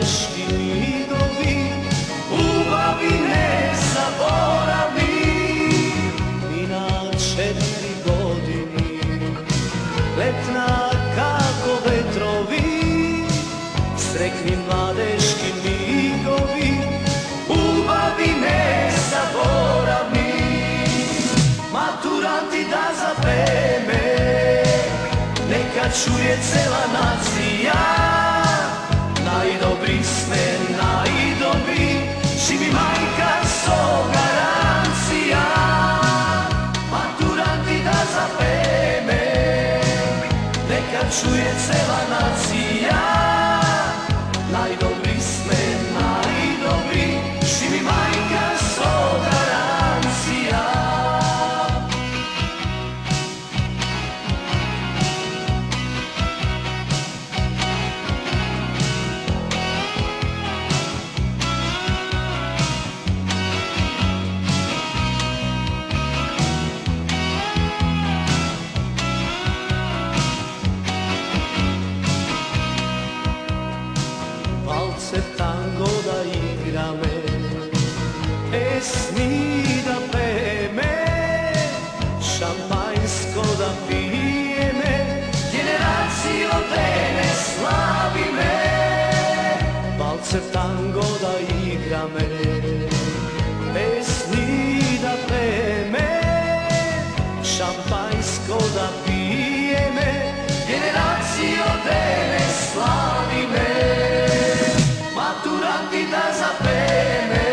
mladeški migovi, ljubavi ne zaboravi. I na 4 godini, letna kako vetrovi, srekni mladeški migovi, ljubavi ne zaboravi. Maturanti da zapeme, neka čuje cela nacija. Najdobri sme, najdobri, živi majka so garancija. Maturanti da zapeme, neka čuje cela nacija. Najdobri sme, najdobri, živi majka so garancija. Valce tango da igrame, pesmi da peme, šampanjsko da pijeme, generacijo tene slavime. Valce tango da igrame, pesmi da peme, šampanjsko da pijeme, generacijo tene slavime. Maturanti da zapeme,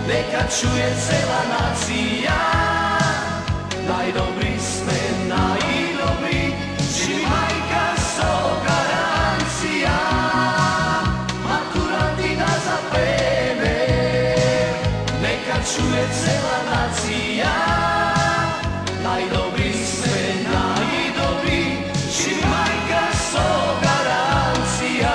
neka čuje cela nacija. Najdobri sme, najdobri, živi majka so garancija. Maturanti da zapeme, neka čuje cela nacija. Najdobri sme, najdobri, živi majka so garancija.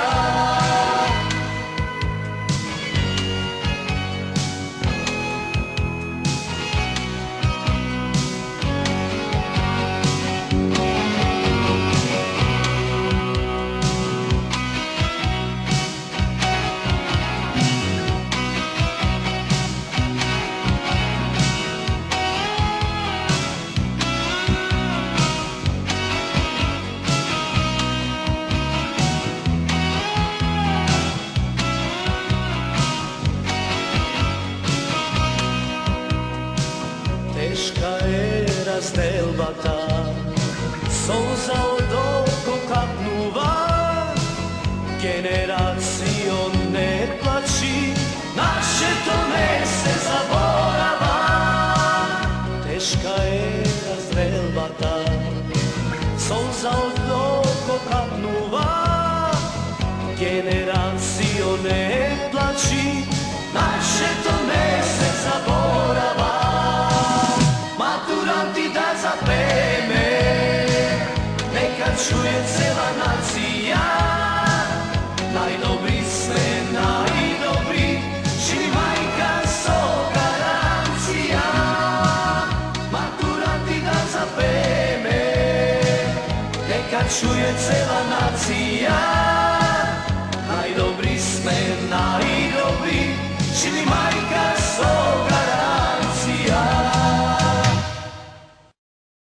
Teška je razdelbata, solza od oko kapnuva. Generacijo ne plači, naše to ne se zaborava. Teška je razdelbata, solza od oko kapnuva. Generacijo ne plači, naše to ne se zaborava. Maturanti da zapeme, neka čuje cela nacija. Najdobri sme, najdobri, živi majka so garancija. Maturanti da zapeme, neka čuje cela nacija. Najdobri sme,